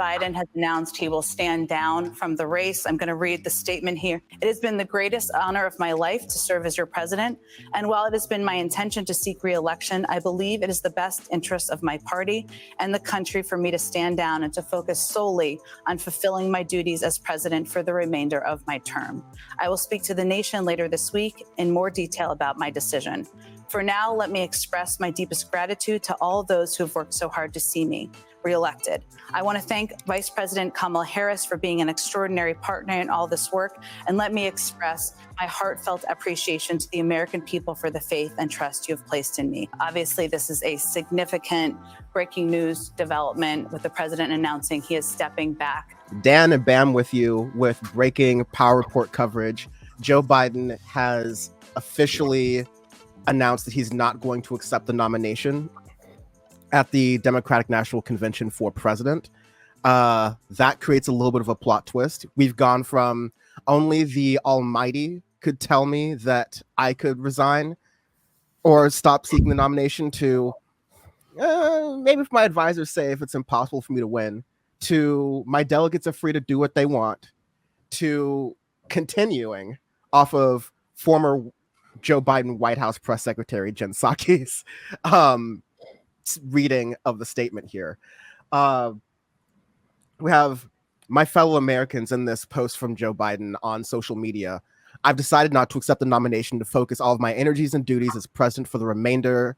Biden has announced he will stand down from the race. I'm going to read the statement here. It has been the greatest honor of my life to serve as your president. And while it has been my intention to seek re-election, I believe it is the best interest of my party and the country for me to stand down and to focus solely on fulfilling my duties as president for the remainder of my term. I will speak to the nation later this week in more detail about my decision. For now, let me express my deepest gratitude to all those who have worked so hard to see me reelected. I want to thank Vice President Kamala Harris for being an extraordinary partner in all this work, and let me express my heartfelt appreciation to the American people for the faith and trust you have placed in me. Obviously, this is a significant breaking news development with the president announcing he is stepping back. Dan and Bam with you with breaking Power Report coverage. Joe Biden has officially announced that he's not going to accept the nomination at the Democratic National Convention for president. That creates a little bit of a plot twist. We've gone from only the Almighty could tell me that I could resign or stop seeking the nomination to maybe if my advisors say if it's impossible for me to win, to my delegates are free to do what they want, to continuing off of former Joe Biden White House press secretary Jen Psaki's reading of the statement here. We have my fellow Americans in this post from Joe Biden on social media. I've decided not to accept the nomination to focus all of my energies and duties as president for the remainder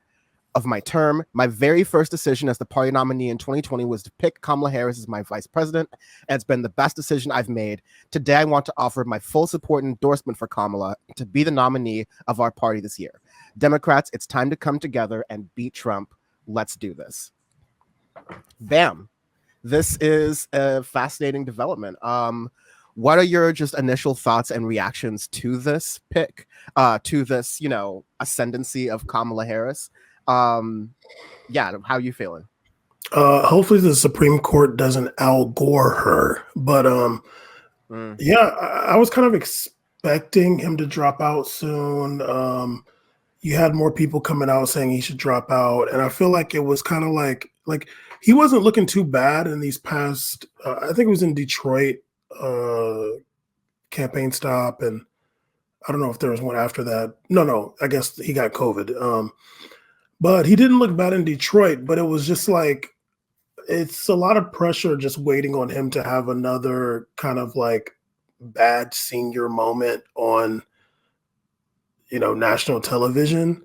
of my term. My very first decision as the party nominee in 2020 was to pick Kamala Harris as my vice president, and it's been the best decision I've made. Today, I want to offer my full support and endorsement for Kamala to be the nominee of our party this year. Democrats, it's time to come together and beat Trump. Let's do this. Bam. This is a fascinating development. What are your just initial thoughts and reactions to this pick, to this, ascendancy of Kamala Harris? How are you feeling? Hopefully the Supreme Court doesn't Al Gore her, but I was kind of expecting him to drop out soon. You had more people coming out saying he should drop out, and I feel like it was kind of like he wasn't looking too bad in these past. I think it was in Detroit campaign stop, and I don't know if there was one after that. No, I guess he got COVID. But he didn't look bad in Detroit, but it was just like, it's a lot of pressure just waiting on him to have another kind of like bad senior moment on, national television.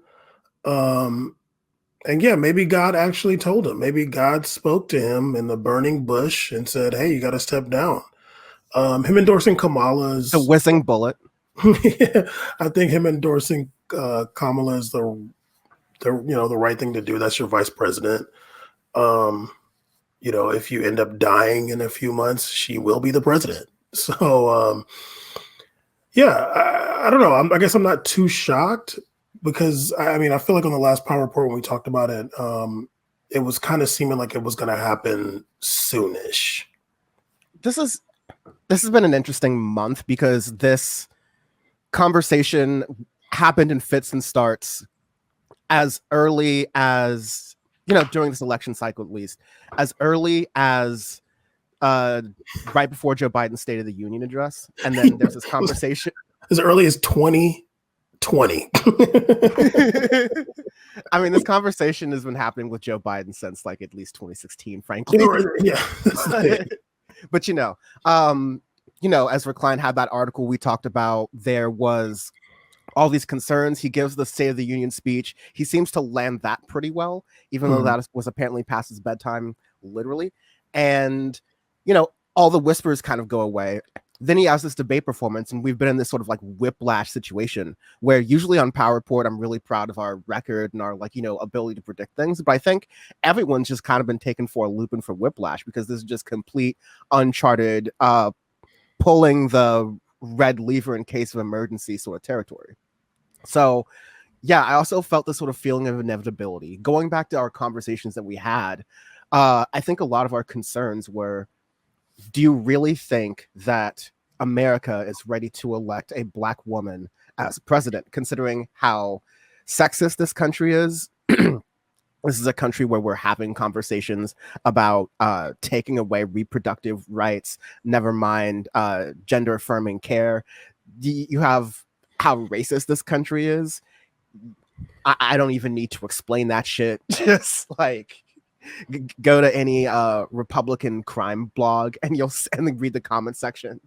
Maybe God actually told him. Maybe God spoke to him in the burning bush and said, hey, you got to step down. Him endorsing Kamala's... The whizzing bullet. I think him endorsing Kamala is the right thing to do. That's your vice president. If you end up dying in a few months, she will be the president. So, I don't know. I guess I'm not too shocked because I feel like on the last Power Report when we talked about it, it was kind of seeming like it was going to happen soonish. This has been an interesting month because this conversation happened in fits and starts as early as, during this election cycle, at least, as early as right before Joe Biden's State of the Union address. And then there's this conversation. As early as 2020. This conversation has been happening with Joe Biden since like at least 2016, frankly. Yeah. But, as Recline had that article we talked about, there was all these concerns. He gives the State of the Union speech. He seems to land that pretty well, even though that was apparently past his bedtime, literally. And, all the whispers kind of go away. Then he has this debate performance, and we've been in this sort of like whiplash situation where usually on Power Report, I'm really proud of our record and our ability to predict things. But I think everyone's just kind of been taken for a loop and for whiplash because this is just complete uncharted, pulling the red lever in case of emergency sort of territory. So, I also felt this sort of feeling of inevitability. Going back to our conversations that we had, I think a lot of our concerns were, do you really think that America is ready to elect a Black woman as president, considering how sexist this country is, This is a country where we're having conversations about taking away reproductive rights, never mind gender affirming care. You have how racist this country is. I don't even need to explain that shit. Just like go to any Republican crime blog and then read the comment section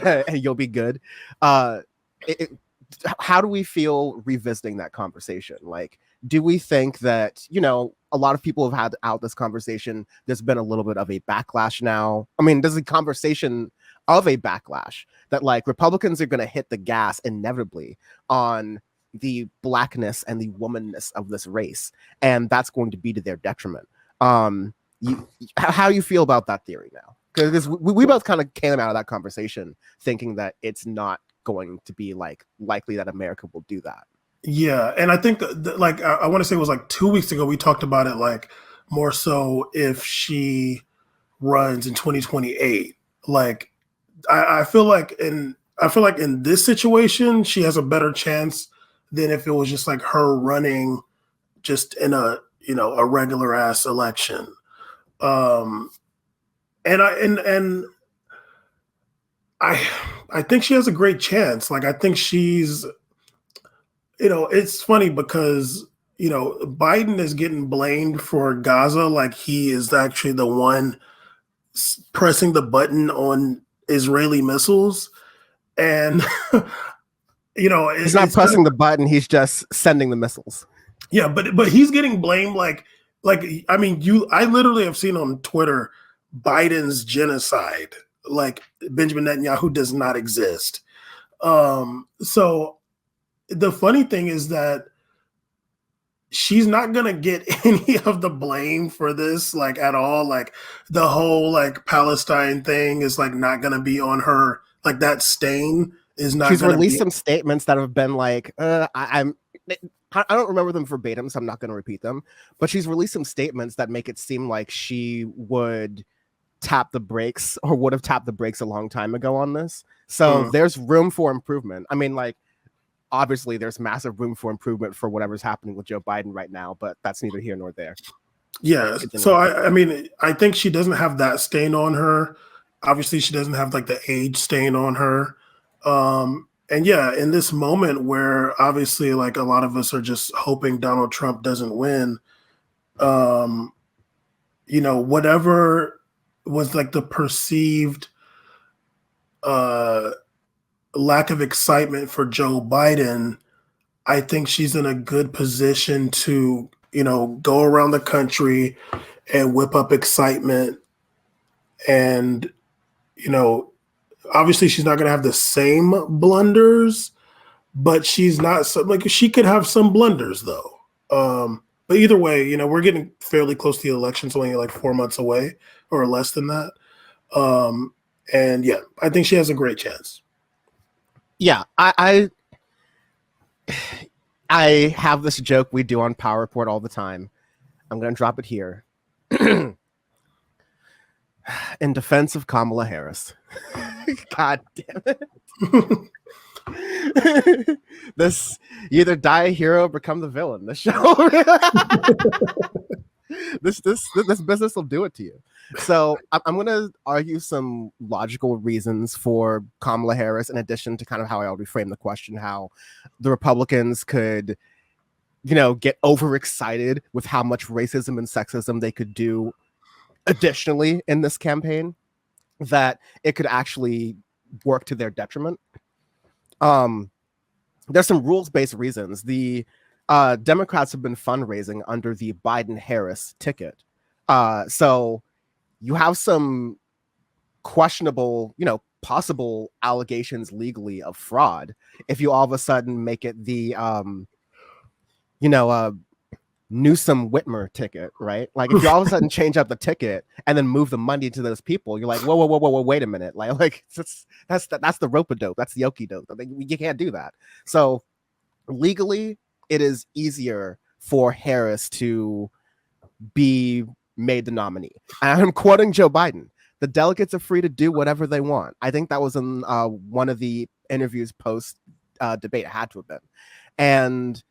and you'll be good. How do we feel revisiting that conversation? Like, do we think that, a lot of people have had out this conversation, there's been a little bit of a backlash now. I mean, there's a conversation of a backlash that like Republicans are going to hit the gas inevitably on the blackness and the womanness of this race, and that's going to be to their detriment. How do you feel about that theory now? Because we both kind of came out of that conversation thinking that it's not going to be likely that America will do that. Yeah, and I think that like I want to say it was like 2 weeks ago we talked about it, like more so if she runs in 2028. Like I feel like in this situation she has a better chance than if it was just like her running just in a a regular ass election. And I think she has a great chance. Like I think she's, it's funny because Biden is getting blamed for Gaza, like he is actually the one pressing the button on Israeli missiles, and he's not pressing the button; he's just sending the missiles. Yeah, but he's getting blamed like I mean, I literally have seen on Twitter Biden's genocide. Like Benjamin Netanyahu does not exist. So the funny thing is that she's not gonna get any of the blame for this, like at all. Like the whole like Palestine thing is like not gonna be on her. Like that stain is not. She's released some statements that have been like, I don't remember them verbatim, so I'm not going to repeat them. But she's released some statements that make it seem like she would tap the brakes or would have tapped the brakes a long time ago on this. So there's room for improvement. I mean, like, obviously there's massive room for improvement for whatever's happening with Joe Biden right now, but that's neither here nor there. Yeah. So I mean, I think she doesn't have that stain on her. Obviously she doesn't have like the age stain on her. And yeah, in this moment where obviously like a lot of us are just hoping Donald Trump doesn't win, whatever was like the perceived lack of excitement for Joe Biden, I think she's in a good position to, go around the country and whip up excitement. And, obviously she's not going to have the same blunders, but she's not like she could have some blunders though. But either way, we're getting fairly close to the election, so only like 4 months away or less than that. And yeah, I think she has a great chance. Yeah, I have this joke we do on Power Report all the time. I'm going to drop it here. In defense of Kamala Harris. God damn it. This, you either die a hero or become the villain. This show. this business will do it to you. So I'm going to argue some logical reasons for Kamala Harris, in addition to kind of how I already framed the question, how the Republicans could, get overexcited with how much racism and sexism they could do additionally in this campaign, that it could actually work to their detriment. There's some rules-based reasons. The Democrats have been fundraising under the Biden-Harris ticket. So you have some questionable, possible allegations legally of fraud if you all of a sudden make it the, Newsom Whitmer ticket, right? Like if you all of a sudden change up the ticket and then move the money to those people, you're like, whoa, wait a minute. Like that's the rope-a-dope. That's the okie-dope. You can't do that. So legally, it is easier for Harris to be made the nominee. And I'm quoting Joe Biden. The delegates are free to do whatever they want. I think that was in one of the interviews post debate. It had to have been. And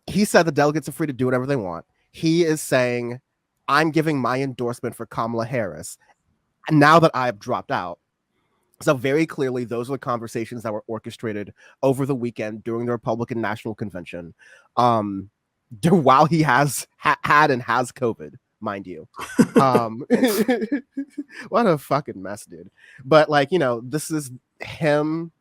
he said the delegates are free to do whatever they want. He is saying, I'm giving my endorsement for Kamala Harris now that I've dropped out. So very clearly, those were conversations that were orchestrated over the weekend during the Republican National Convention, while he has had and has COVID, mind you. What a fucking mess, dude. But like, this is him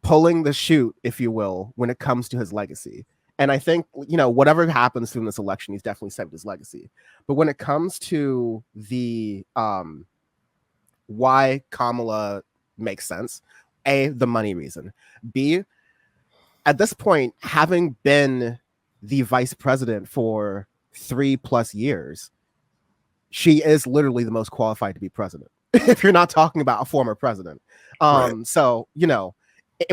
pulling the chute, if you will, when it comes to his legacy. And I think, whatever happens through this election, he's definitely saved his legacy. But when it comes to the why Kamala makes sense, A, the money reason. B, at this point, having been the vice president for 3+ years, she is literally the most qualified to be president. If you're not talking about a former president. Right. So,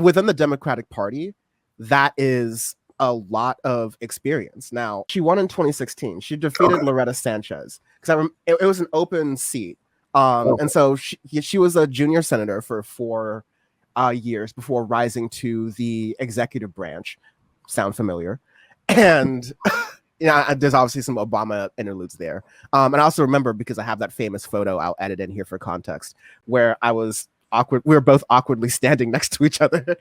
within the Democratic Party, that is a lot of experience. Now, she won in 2016. She defeated Loretta Sanchez because it was an open seat. And so she was a junior senator for 4 years before rising to the executive branch. Sound familiar? And there's obviously some Obama interludes there. And I also remember, because I have that famous photo, I'll edit in here for context, where I was awkward. We were both awkwardly standing next to each other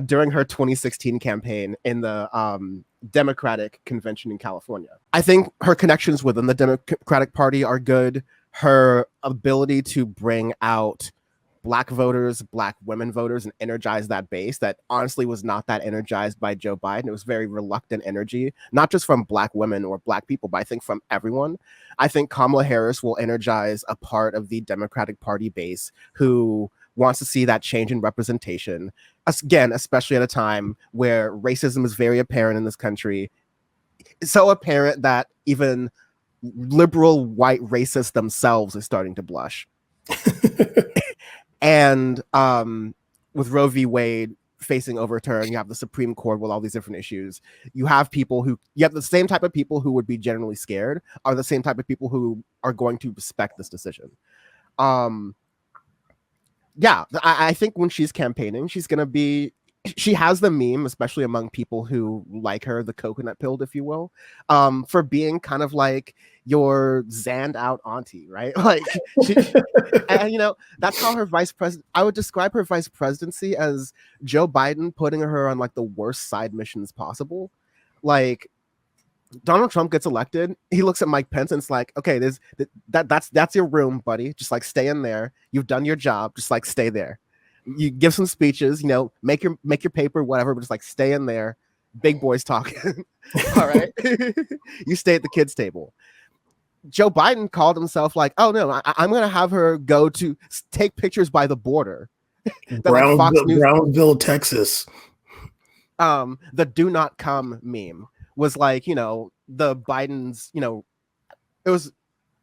during her 2016 campaign in the Democratic convention in California. I think her connections within the Democratic Party are good. Her ability to bring out Black voters, Black women voters, and energize that base that honestly was not that energized by Joe Biden. It was very reluctant energy, not just from Black women or Black people, but I think from everyone. I think Kamala Harris will energize a part of the Democratic Party base who wants to see that change in representation. Again, especially at a time where racism is very apparent in this country. It's so apparent that even liberal white racists themselves are starting to blush. And with Roe v. Wade facing overturn, you have the Supreme Court with all these different issues. You have the same type of people who would be generally scared are the same type of people who are going to respect this decision. I think when she's campaigning, she has the meme, especially among people who like her, the coconut pilled, if you will, for being kind of like your zanned out auntie, right? Like, and that's how her vice president. I would describe her vice presidency as Joe Biden putting her on like the worst side missions possible. Like, Donald Trump gets elected, he looks at Mike Pence and it's like, okay, that's your room, buddy. Just like stay in there. You've done your job. Just like stay there. You give some speeches, make your paper, whatever, but just like stay in there. Big boys talking. All right. You stay at the kids' table. Joe Biden called himself like, oh no, I'm going to have her go to take pictures by the border. Brownsville, Texas. The do not come meme was like, the Biden's, it was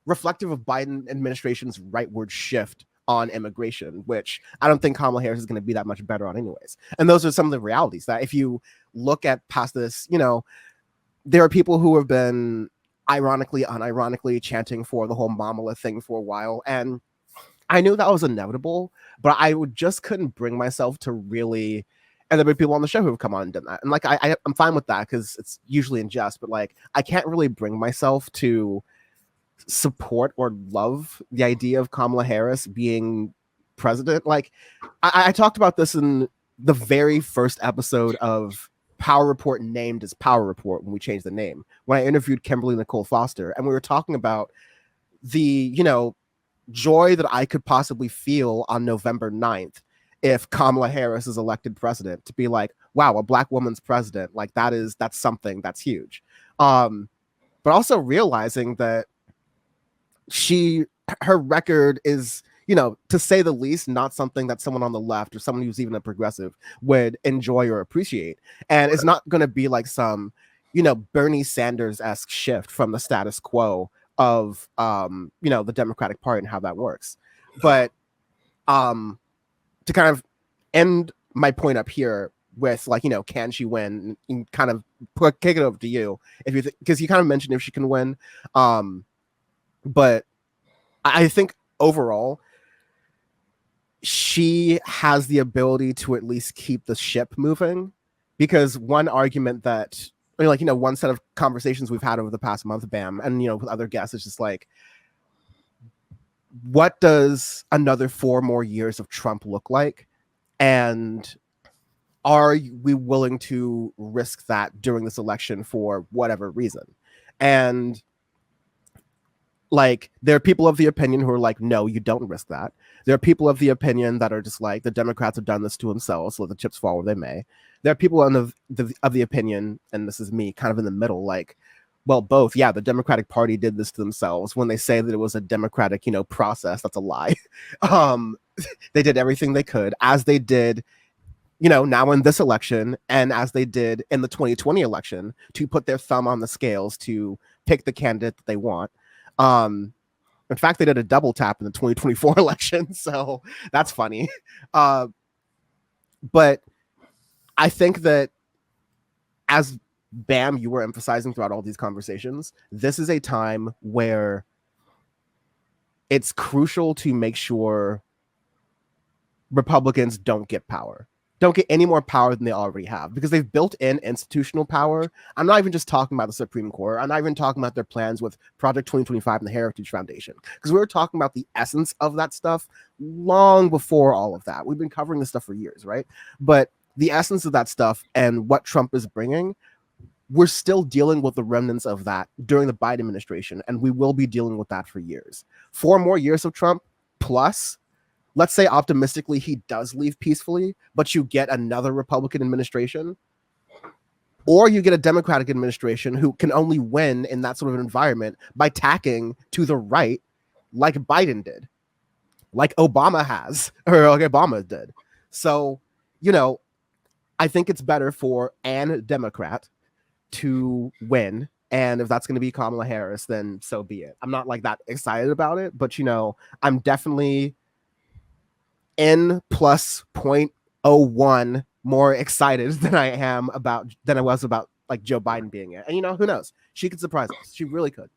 reflective of Biden administration's rightward shift on immigration, which I don't think Kamala Harris is going to be that much better on anyways. And those are some of the realities that if you look at past this, there are people who have been ironically, unironically chanting for the whole Mamala thing for a while. And I knew that was inevitable, but I just couldn't bring myself to really, and there have been people on the show who have come on and done that. And like, I'm fine with that because it's usually in jest, but like, I can't really bring myself to support or love the idea of Kamala Harris being president. Like I talked about this in the very first episode of Power Report, named as Power Report when we changed the name, when I interviewed Kimberly Nicole Foster, and we were talking about the joy that I could possibly feel on November 9th if Kamala Harris is elected president, to be like, wow, a Black woman's president, like that's something that's huge. But also realizing that her record is, to say the least, not something that someone on the left or someone who's even a progressive would enjoy or appreciate. And it's not going to be like some, Bernie Sanders-esque shift from the status quo of, the Democratic Party and how that works. But to kind of end my point up here with like, can she win, and kind of kick it over to you because you kind of mentioned if she can win. But I think overall, she has the ability to at least keep the ship moving, because one argument that I mean, like, one set of conversations we've had over the past month, Bam, and, with other guests, it's just like, what does another 4 more years of Trump look like? And are we willing to risk that during this election for whatever reason? And like, there are people of the opinion who are like, no, you don't risk that. There are people of the opinion that are just like, the Democrats have done this to themselves, so let the chips fall where they may. There are people of the opinion, and this is me, kind of in the middle, like, well, both. Yeah, the Democratic Party did this to themselves. When they say that it was a democratic, process, that's a lie. They did everything they could, as they did, now in this election, and as they did in the 2020 election, to put their thumb on the scales to pick the candidate that they want. In fact, they did a double tap in the 2024 election, so that's funny. But I think that, as Bam, you were emphasizing throughout all these conversations, this is a time where it's crucial to make sure Republicans don't get any more power than they already have, because they've built in institutional power. I'm not even just talking about the Supreme Court. I'm not even talking about their plans with Project 2025 and the Heritage Foundation, because we were talking about the essence of that stuff long before all of that. We've been covering this stuff for years, right? But the essence of that stuff and what Trump is bringing, we're still dealing with the remnants of that during the Biden administration, and we will be dealing with that for years. 4 more years of Trump, plus, let's say optimistically he does leave peacefully, but you get another Republican administration, or you get a Democratic administration who can only win in that sort of environment by tacking to the right, like Biden did, like Obama has, or like Obama did. So, I think it's better for an Democrat to win. And if that's going to be Kamala Harris, then so be it. I'm not like that excited about it, but I'm definitely N plus 0.01 more excited than I was about like Joe Biden being it. And who knows? She could surprise us. She really could.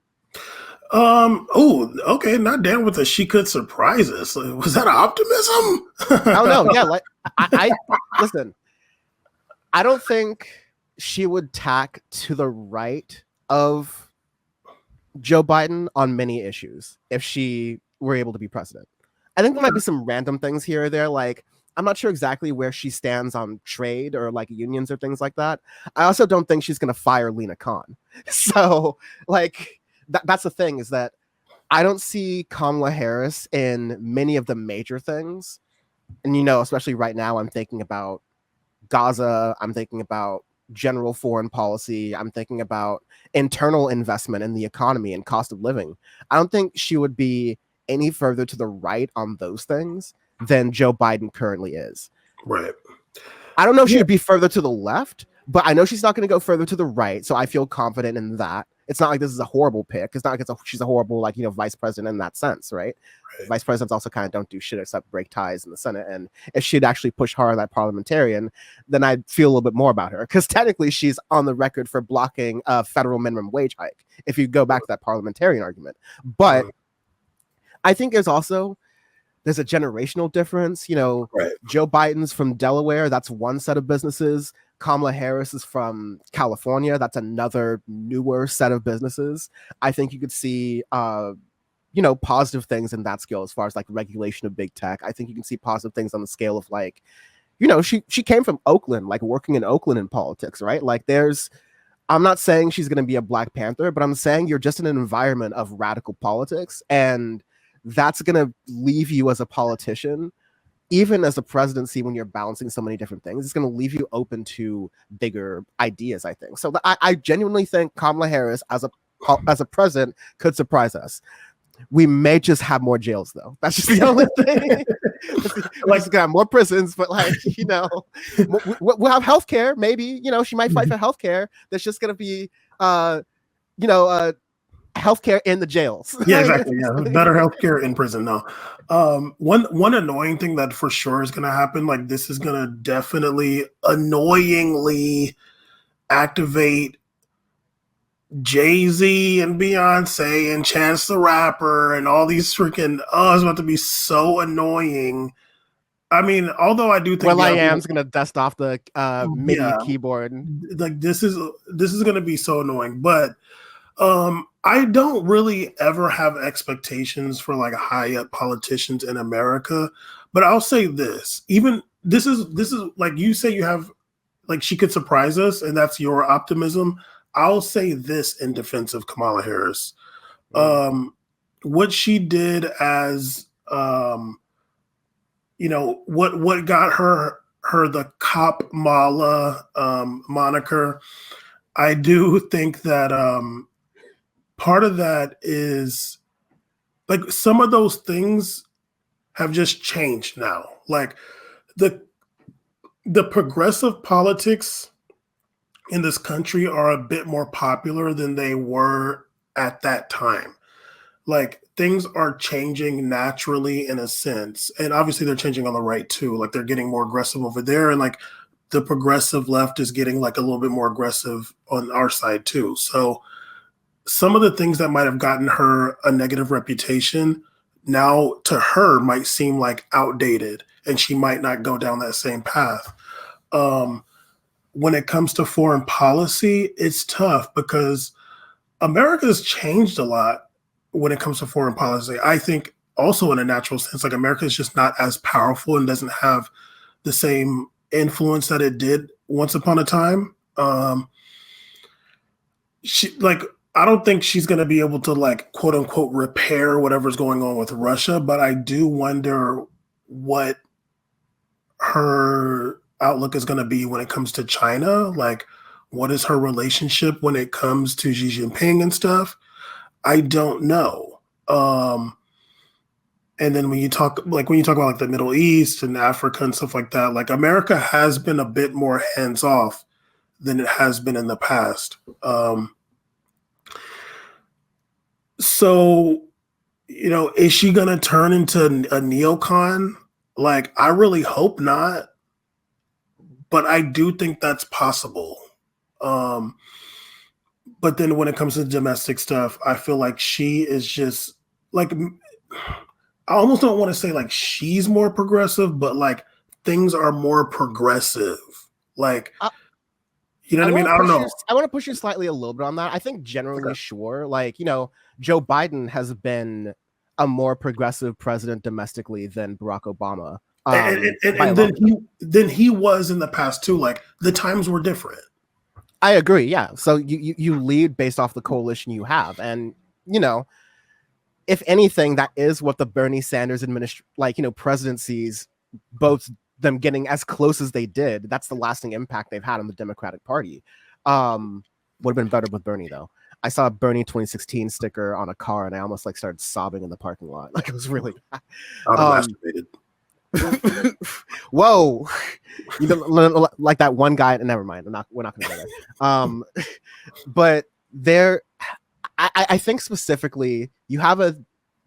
Oh, okay. Not down with the she could surprise us. Was that optimism? Oh no, yeah. Like I listen. I don't think she would tack to the right of Joe Biden on many issues if she were able to be president. I think there might be some random things here or there. Like, I'm not sure exactly where she stands on trade or like unions or things like that. I also don't think she's going to fire Lena Khan. So like, that's the thing, is that I don't see Kamala Harris in many of the major things. And, especially right now, I'm thinking about Gaza. I'm thinking about general foreign policy. I'm thinking about internal investment in the economy and cost of living. I don't think she would be any further to the right on those things than Joe Biden currently is. Right. I don't know if she'd be further to the left, but I know she's not going to go further to the right. So I feel confident in that. It's not like this is a horrible pick. It's not like she's a horrible, vice president in that sense, right? Vice presidents also kind of don't do shit except break ties in the Senate. And if she'd actually push hard on that parliamentarian, then I'd feel a little bit more about her, because technically she's on the record for blocking a federal minimum wage hike, if you go back to that parliamentarian argument. But I think there's a generational difference. Joe Biden's from Delaware. That's one set of businesses. Kamala Harris is from California. That's another newer set of businesses. I think you could see, positive things in that scale as far as like regulation of big tech. I think you can see positive things on the scale of like, she came from Oakland, like working in Oakland in politics, right? Like I'm not saying she's going to be a Black Panther, but I'm saying you're just in an environment of radical politics, and that's going to leave you as a politician, even as a presidency, when you're balancing so many different things, it's going to leave you open to bigger ideas, I think. So I genuinely think Kamala Harris as a president could surprise us. We may just have more jails, though. That's just the only thing. We're just gonna have more prisons, but we'll have healthcare. Maybe she might fight for healthcare. There's just gonna be healthcare in the jails. Yeah, exactly. Yeah, better healthcare in prison. No, one annoying thing that for sure is gonna happen. Like, this is gonna definitely annoyingly activate Jay-Z and Beyonce and Chance the Rapper and all these freaking, it's about to be so annoying. I mean, although I do think Will I am's gonna dust off the MIDI keyboard. Like this is gonna be so annoying, but I don't really ever have expectations for like high up politicians in America. But I'll say this: even this is like you say you have like she could surprise us, and that's your optimism. I'll say this in defense of Kamala Harris. What she did as you know, what got her the Cop Mala moniker. I do think that part of that is like some of those things have just changed now. Like the progressive politics in this country are a bit more popular than they were at that time. Like things are changing naturally in a sense. And obviously they're changing on the right too. Like they're getting more aggressive over there. And like the progressive left is getting like a little bit more aggressive on our side too. So some of the things that might have gotten her a negative reputation now to her might seem like outdated and she might not go down that same path. When it comes to foreign policy, it's tough because America has changed a lot when it comes to foreign policy. I think also in a natural sense, like America is just not as powerful and doesn't have the same influence that it did once upon a time. I don't think she's going to be able to like quote unquote repair whatever's going on with Russia, but I do wonder what her outlook is going to be when it comes to China. Like, what is her relationship when it comes to Xi Jinping and stuff? I don't know. And then when you talk about like the Middle East and Africa and stuff like that, like America has been a bit more hands off than it has been in the past. So, you know, is she going to turn into a neocon? Like, I really hope not, but I do think that's possible. But then when it comes to domestic stuff, I feel like she is just like, I almost don't want to say like she's more progressive, but like things are more progressive. Like, you know what I mean? I don't know. I want to push you slightly a little bit on that. I think generally, sure. Like, you know, Joe Biden has been a more progressive president domestically than Barack Obama. And then he was in the past too. Like the times were different. I agree. Yeah. So you lead based off the coalition you have. And, you know, if anything, that is what the Bernie Sanders presidencies, both them getting as close as they did, that's the lasting impact they've had on the Democratic Party. Would have been better with Bernie, though. I saw a Bernie 2016 sticker on a car and I almost like started sobbing in the parking lot. Like it was really bad. Masturbated. Whoa, you know, like that one guy. Never mind. We're not going to go there. But I think specifically, you have a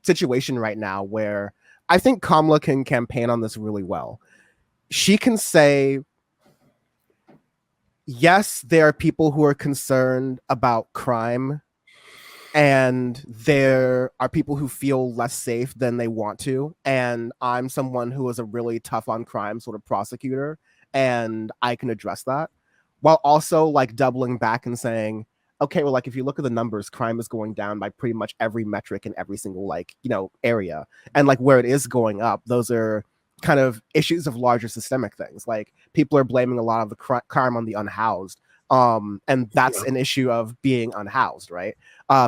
situation right now where I think Kamala can campaign on this really well. She can say, yes, there are people who are concerned about crime, and there are people who feel less safe than they want to. And I'm someone who is a really tough on crime sort of prosecutor, and I can address that, while also like doubling back and saying, okay, well, like if you look at the numbers, crime is going down by pretty much every metric in every single area, and like where it is going up, those are kind of issues of larger systemic things. Like people are blaming a lot of the crime on the unhoused. And that's an issue of being unhoused, right?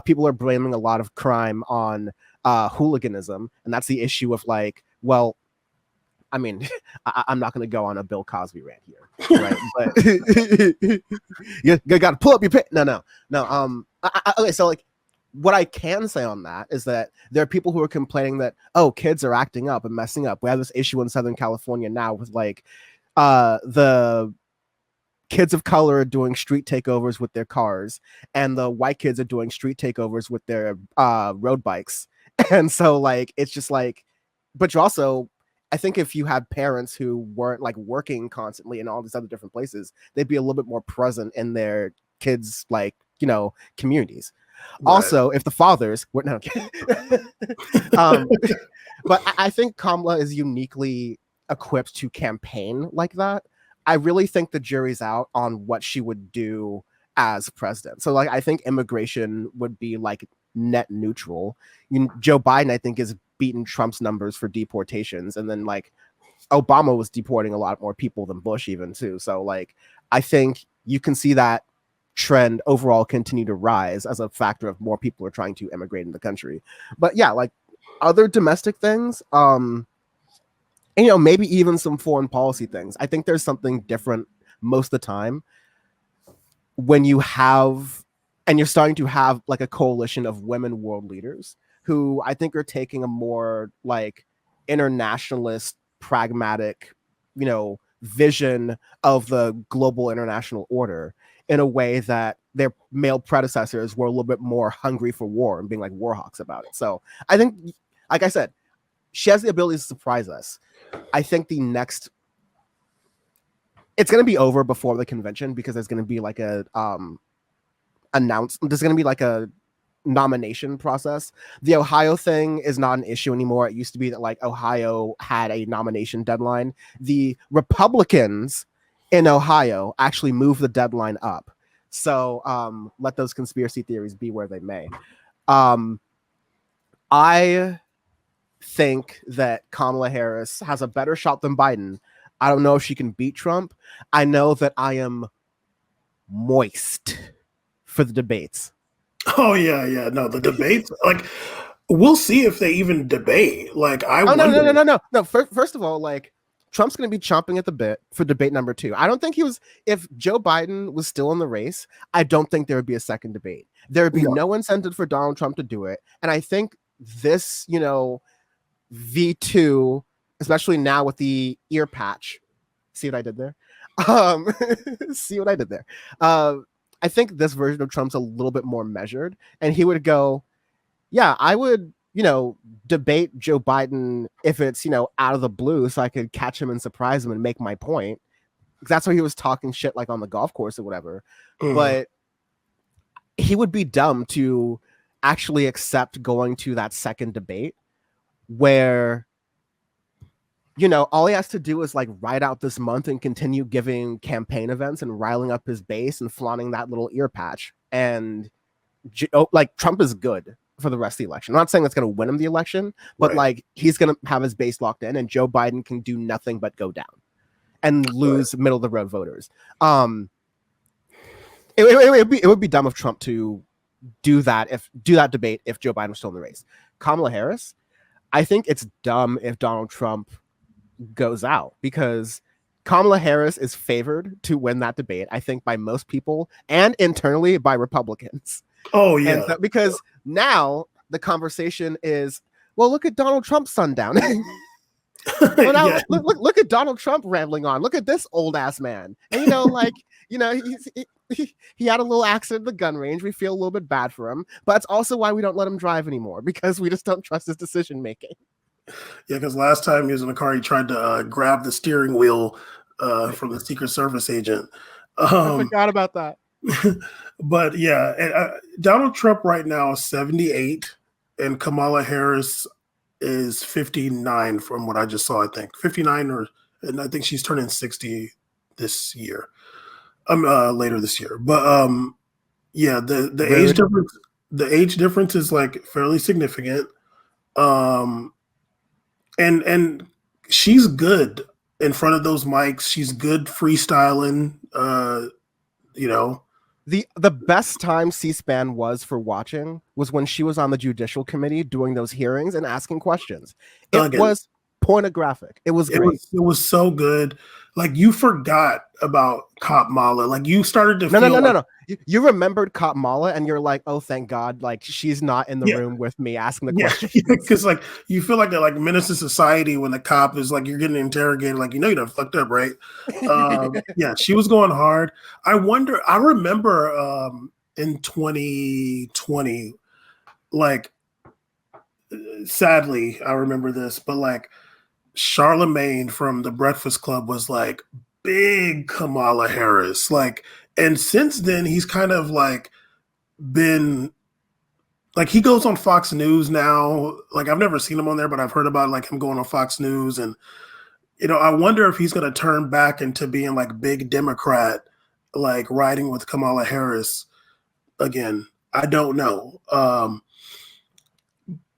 People are blaming a lot of crime on hooliganism, and that's the issue of like, well, I mean, I'm not going to go on a Bill Cosby rant here, right? But you got to pull up your pit. No. Okay, so like, what I can say on that is that there are people who are complaining that, oh, kids are acting up and messing up. We have this issue in Southern California now with like the kids of color are doing street takeovers with their cars, and the white kids are doing street takeovers with their road bikes. And so like, it's just like, but you also, I think if you had parents who weren't like working constantly in all these other different places, they'd be a little bit more present in their kids, like, you know, communities. Right. Also, if the fathers were no, but I think Kamala is uniquely equipped to campaign like that. I really think the jury's out on what she would do as president. So like I think immigration would be like net neutral. Joe Biden, I think, is beaten Trump's numbers for deportations, and then like Obama was deporting a lot more people than Bush even too. So like I think you can see that trend overall continue to rise as a factor of more people are trying to immigrate in the country. But yeah, like other domestic things, and, maybe even some foreign policy things. I think there's something different most of the time when you have, and you're starting to have like a coalition of women world leaders who I think are taking a more like internationalist, pragmatic, vision of the global international order in a way that their male predecessors were a little bit more hungry for war and being like war hawks about it. So I think, like I said, she has the ability to surprise us. I think it's going to be over before the convention because there's going to be like there's going to be like a nomination process. The Ohio thing is not an issue anymore. It used to be that like Ohio had a nomination deadline. The Republicans in Ohio actually moved the deadline up. So let those conspiracy theories be where they may. I think that Kamala Harris has a better shot than Biden. I don't know if she can beat Trump. I know that I am moist for the debates. Oh yeah. No, the debates, like we'll see if they even debate. Like No. First of all, like Trump's going to be chomping at the bit for debate number 2. I don't think if Joe Biden was still in the race, I don't think there would be a second debate. There would be no incentive for Donald Trump to do it. And I think this, V2, especially now with the ear patch, see what I did there? I think this version of Trump's a little bit more measured, and he would go, yeah, I would, debate Joe Biden if it's, out of the blue so I could catch him and surprise him and make my point. That's why he was talking shit like on the golf course or whatever. But he would be dumb to actually accept going to that second debate where, all he has to do is like ride out this month and continue giving campaign events and riling up his base and flaunting that little ear patch. And like Trump is good for the rest of the election. I'm not saying that's going to win him the election, but like he's going to have his base locked in, and Joe Biden can do nothing but go down and lose middle of the road voters. It would be dumb of Trump to do that debate if Joe Biden was still in the race. Kamala Harris, I think it's dumb if Donald Trump goes out, because Kamala Harris is favored to win that debate, I think, by most people and internally by Republicans. Oh yeah, because now the conversation is, well, look at Donald Trump's sundown. Well, now, look at Donald Trump rambling on. Look at this old ass man. And he had a little accident at the gun range. We feel a little bit bad for him, but that's also why we don't let him drive anymore, because we just don't trust his decision making. Yeah, because last time he was in the car, he tried to grab the steering wheel from the Secret Service agent. I forgot about that. But yeah, Donald Trump right now is 78, and Kamala Harris is 59 from what I just saw. I think 59, and I think she's turning 60 this year, later this year. But yeah, the age difference is like fairly significant. And she's good in front of those mics. She's good freestyling. The best time C-SPAN was for watching was when she was on the Judicial Committee doing those hearings and asking questions. It was pornographic. It was great. It was so good. Like you forgot about Kamala. Like you started to No. You remembered Kamala, and you're like, oh, thank God, like she's not in the room with me asking the questions. Because like you feel like a menace to society when the cop is like, you're getting interrogated, like you done fucked up, right? Yeah, she was going hard. I remember in 2020, like sadly, I remember this, but like Charlemagne from The Breakfast Club was like big Kamala Harris, like. And since then, he's kind of like been like, he goes on Fox News now. Like I've never seen him on there, but I've heard about like him going on Fox News, and I wonder if he's going to turn back into being like big Democrat, like riding with Kamala Harris again. I don't know.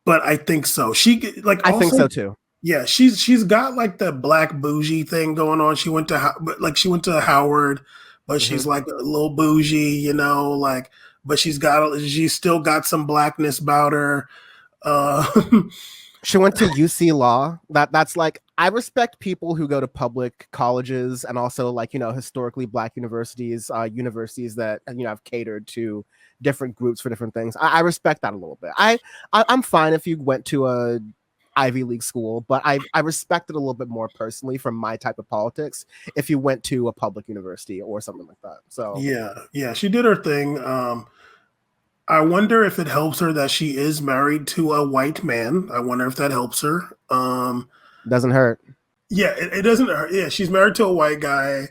But I think so. I think so too. Yeah, she's got like the black bougie thing going on. She went to Howard, but she's like a little bougie, like. But she's still got some blackness about her. She went to UC Law. That's like, I respect people who go to public colleges and also like, historically black universities, universities that, have catered to different groups for different things. I respect that a little bit. I'm fine if you went to a Ivy League school, but I respect it a little bit more personally from my type of politics if you went to a public university or something like that. So yeah, she did her thing. I wonder if it helps her that she is married to a white man. I wonder if that helps her. Doesn't hurt. Yeah, it doesn't hurt. Yeah, she's married to a white guy.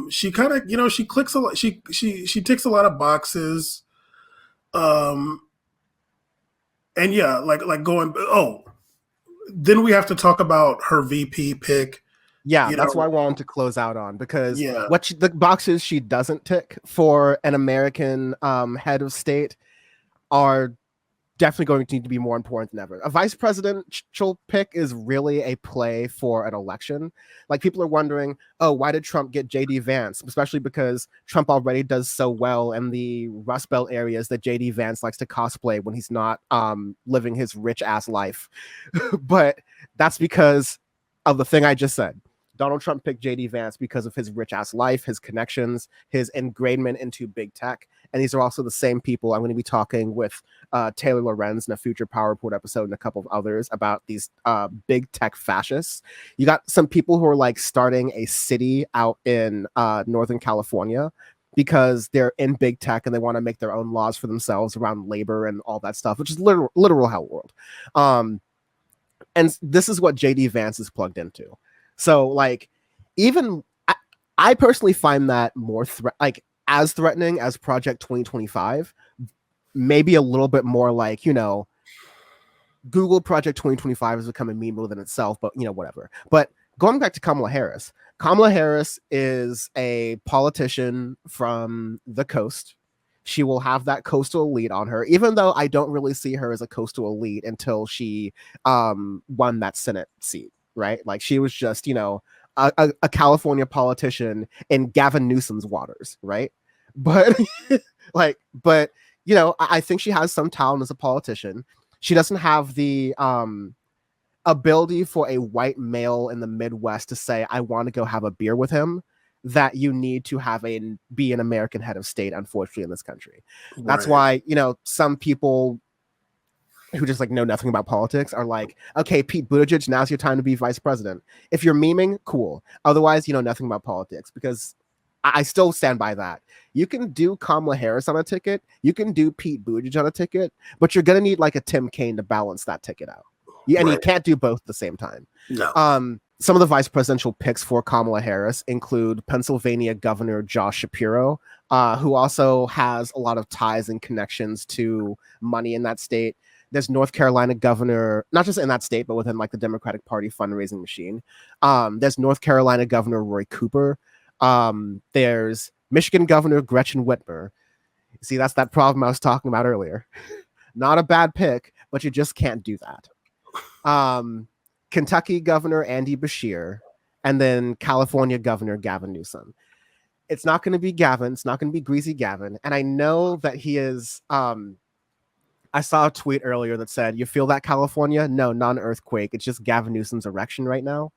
She kind of, she clicks a lot. She ticks a lot of boxes. And yeah, like going. Oh, then we have to talk about her VP pick. Yeah, that's why I wanted to close out on, because the boxes she doesn't tick for an American head of state are definitely going to need to be more important than ever. A vice presidential pick is really a play for an election. Like, people are wondering, oh, why did Trump get JD Vance? Especially because Trump already does so well in the Rust Belt areas that JD Vance likes to cosplay when he's not living his rich ass life. But that's because of the thing I just said. Donald Trump picked JD Vance because of his rich ass life, his connections, his ingrainment into big tech. And these are also the same people I'm going to be talking with Taylor Lorenz in a future Power Report episode and a couple of others about these big tech fascists. You got some people who are like starting a city out in Northern California because they're in big tech and they want to make their own laws for themselves around labor and all that stuff, which is literal hell world. And this is what JD Vance is plugged into. So, like, even I personally find that more as threatening as Project 2025, maybe a little bit more like, Google Project 2025 has become a meme within itself, but whatever. But going back to Kamala Harris is a politician from the coast. She will have that coastal elite on her, even though I don't really see her as a coastal elite until she won that Senate seat. Right? Like, she was just, a California politician in Gavin Newsom's waters. Right. But I think she has some talent as a politician. She doesn't have the ability for a white male in the Midwest to say, I want to go have a beer with him, that you need to be an American head of state, unfortunately, in this country. Right. That's why, some people who just like know nothing about politics are like, okay, Pete Buttigieg, now's your time to be vice president. If you're memeing, cool. Otherwise, you know nothing about politics, because I still stand by that. You can do Kamala Harris on a ticket. You can do Pete Buttigieg on a ticket, but you're going to need like a Tim Kaine to balance that ticket out. And you can't do both at the same time. No. Some of the vice presidential picks for Kamala Harris include Pennsylvania Governor Josh Shapiro, who also has a lot of ties and connections to money in that state. There's North Carolina governor, not just in that state, but within like the Democratic Party fundraising machine. There's North Carolina Governor Roy Cooper. There's Michigan Governor Gretchen Whitmer. See, that's that problem I was talking about earlier. Not a bad pick, but you just can't do that. Kentucky Governor Andy Beshear, and then California Governor Gavin Newsom. It's not going to be Gavin. It's not going to be Greasy Gavin. And I know that he is... I saw a tweet earlier that said, you feel that, California? No, not an earthquake. It's just Gavin Newsom's erection right now.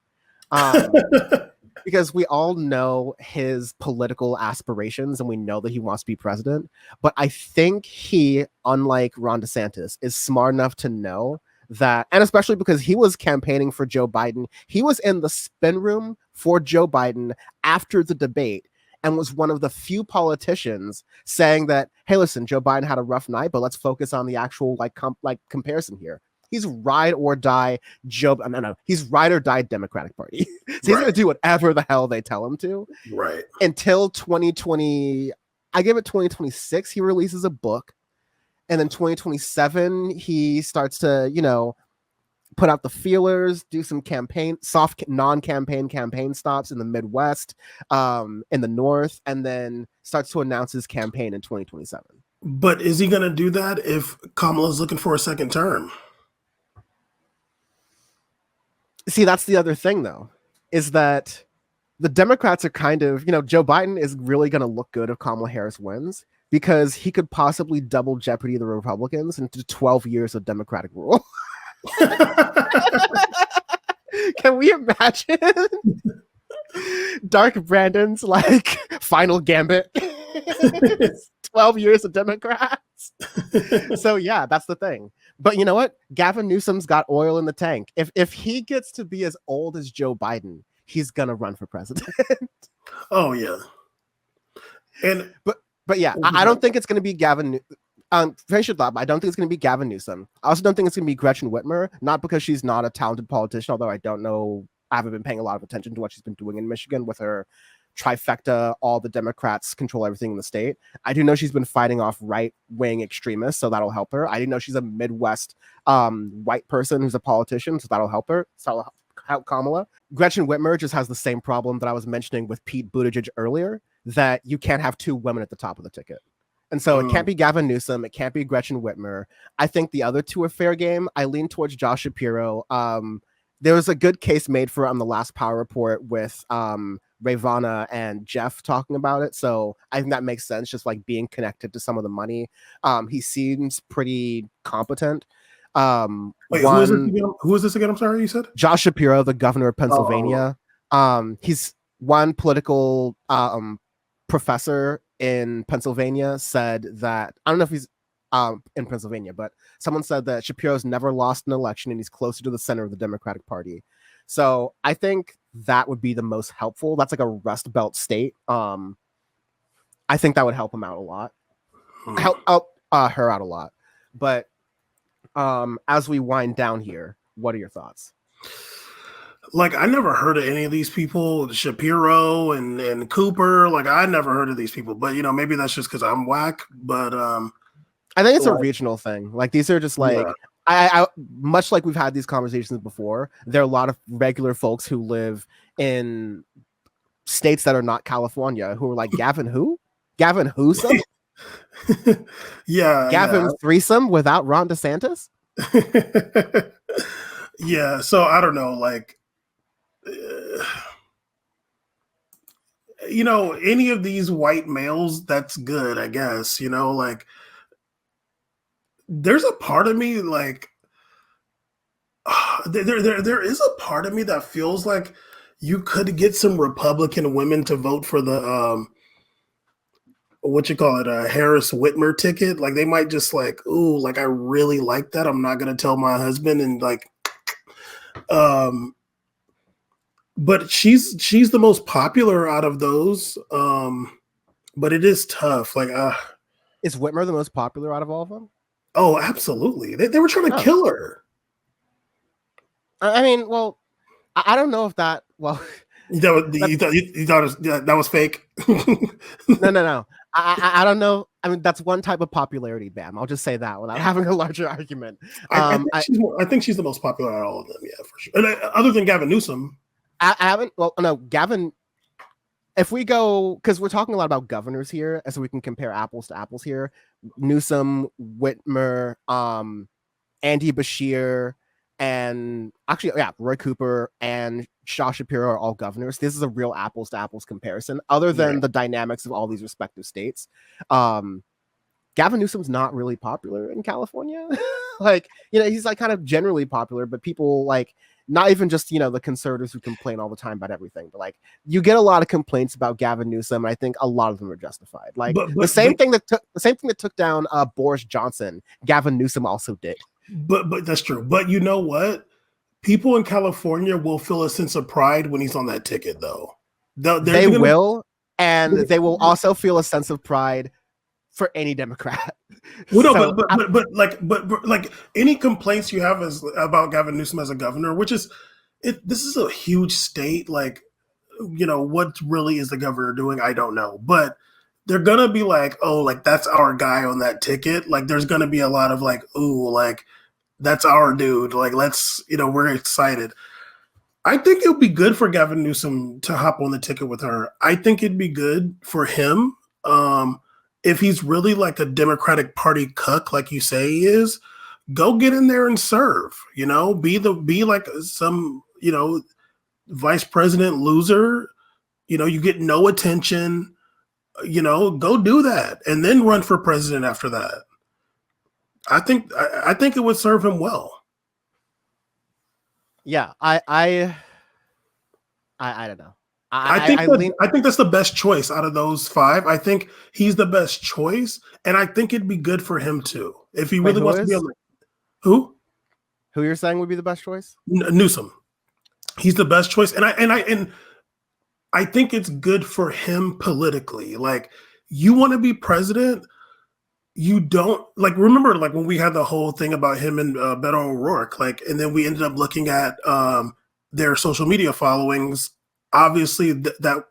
Because we all know his political aspirations and we know that he wants to be president. But I think he, unlike Ron DeSantis, is smart enough to know that, and especially because he was campaigning for Joe Biden, he was in the spin room for Joe Biden after the debate, and was one of the few politicians saying that, hey, listen, Joe Biden had a rough night, but let's focus on the actual comparison here. He's ride or die he's ride or die Democratic Party. So he's going to do whatever the hell they tell him to. Right. Until 2020, I give it 2026, he releases a book. And then 2027, he starts to, put out the feelers, do some soft non-campaign stops in the Midwest, in the North, and then starts to announce his campaign in 2027. But is he going to do that if Kamala's looking for a second term? See, that's the other thing, though, is that the Democrats are kind of, Joe Biden is really going to look good if Kamala Harris wins, because he could possibly double jeopardy the Republicans into 12 years of Democratic rule. Can we imagine Dark Brandon's final gambit? 12 years of Democrats. So yeah, that's the thing. But you know what? Gavin Newsom's got oil in the tank. If he gets to be as old as Joe Biden, he's gonna run for president. Oh yeah. But yeah, I don't think it's gonna be Gavin. Finish your thought, but I don't think it's going to be Gavin Newsom. I also don't think it's going to be Gretchen Whitmer, not because she's not a talented politician, although I don't know, I haven't been paying a lot of attention to what she's been doing in Michigan with her trifecta, all the Democrats control everything in the state. I do know she's been fighting off right-wing extremists, so that'll help her. I do know she's a Midwest white person who's a politician, so that'll help her. So that'll help Kamala. Gretchen Whitmer just has the same problem that I was mentioning with Pete Buttigieg earlier, that you can't have two women at the top of the ticket. And so it can't be Gavin Newsom. It can't be Gretchen Whitmer. I think the other two are fair game. I lean towards Josh Shapiro. There was a good case made for it on the last Power Report with Ravana and Jeff talking about it. So I think that makes sense, just being connected to some of the money. He seems pretty competent. Wait, who is this again? I'm sorry, you said? Josh Shapiro, the governor of Pennsylvania. He's one political professor in Pennsylvania said that, I don't know if he's in Pennsylvania, but someone said that Shapiro's never lost an election and he's closer to the center of the Democratic Party. So I think that would be the most helpful. That's like a Rust Belt state. I think that would help him out a lot. Help her out a lot. But as we wind down here, what are your thoughts? I never heard of any of these people, Shapiro and Cooper. I never heard of these people, but maybe that's just because I'm whack. But I think it's a regional thing. These are just I much like we've had these conversations before. There are a lot of regular folks who live in states that are not California who are like, Gavin who? Gavin who'some? Yeah. Gavin threesome without Ron DeSantis? Yeah. So I don't know. Any of these white males, that's good, I guess. There's a part of me there is a part of me that feels like you could get some Republican women to vote for the Harris Whitmer ticket. They might just ooh, I really like that. I'm not gonna tell my husband, and but she's the most popular out of those. But it is tough. Is Whitmer the most popular out of all of them? Oh, absolutely. They were trying to kill her. I mean, well, I don't know if that. Well, you thought that was fake. No. I don't know. I mean, that's one type of popularity, Bam. I'll just say that without having a larger argument. I think she's the most popular out of all of them. Yeah, for sure. And other than Gavin Newsom. I haven't. Well, no, Gavin. If we go, because we're talking a lot about governors here, so we can compare apples to apples here. Newsom, Whitmer, Andy Beshear, and actually, yeah, Roy Cooper and Josh Shapiro are all governors. This is a real apples to apples comparison, other than the dynamics of all these respective states. Gavin Newsom's not really popular in California. He's kind of generally popular, but people not even just, the conservatives who complain all the time about everything, but you get a lot of complaints about Gavin Newsom, and I think a lot of them are justified. The same thing that took down Boris Johnson, Gavin Newsom also did. But that's true. But you know what? People in California will feel a sense of pride when he's on that ticket, though. They will also feel a sense of pride for any Democrat. Well, no, but any complaints you have about Gavin Newsom as a governor, which is this is a huge state. What really is the governor doing? I don't know, but they're gonna be that's our guy on that ticket. There's gonna be a lot of ooh, That's our dude. Like, let's, we're excited. I think it would be good for Gavin Newsom to hop on the ticket with her. I think it'd be good for him. If he's really like a Democratic Party cuck, like you say he is, go get in there and serve. Be like some, vice president loser. You get no attention. Go do that, and then run for president after that. I think it would serve him well. Yeah, I don't know. I think that's the best choice out of those 5. I think he's the best choice, and I think it'd be good for him too if he really wants to be on. Who you're saying would be the best choice? Newsom. He's the best choice, and I think it's good for him politically. Like, you want to be president. You don't remember when we had the whole thing about him and Beto O'Rourke, and then we ended up looking at their social media followings. Obviously, that.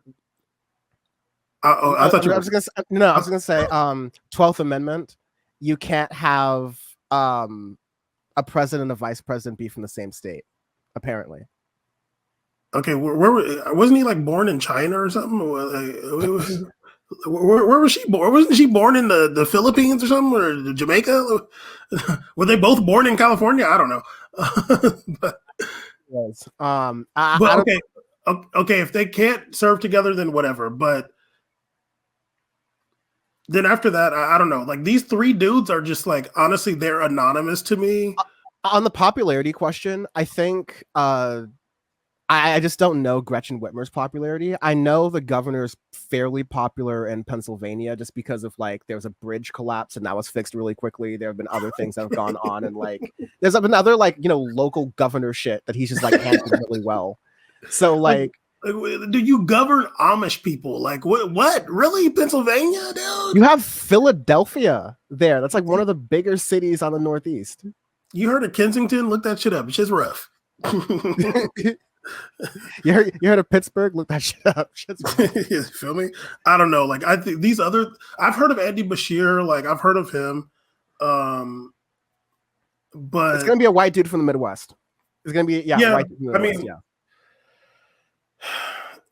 I thought you. I was gonna say 12th Amendment. You can't have a president and a vice president be from the same state. Apparently. Okay, where wasn't he born in China or something? Where was she born? Wasn't she born in the Philippines or something, or Jamaica? Were they both born in California? I don't know. But, yes. Okay. If they can't serve together, then whatever. But then after that, I don't know. These 3 dudes are just honestly, they're anonymous to me. On the popularity question, I think I just don't know Gretchen Whitmer's popularity. I know the governor's fairly popular in Pennsylvania just because of there was a bridge collapse and that was fixed really quickly. There have been other things that have gone on, and there's been other local governor shit that he's just handled really well. So do you govern Amish people? What? Really? Pennsylvania, dude? You have Philadelphia there. That's one of the bigger cities on the Northeast. You heard of Kensington? Look that shit up. It's just rough. You heard of Pittsburgh? Look that shit up. You feel me? I don't know. I think these other. I've heard of Andy Bashir. I've heard of him. But it's gonna be a white dude from the Midwest. It's gonna be white dude from the Midwest,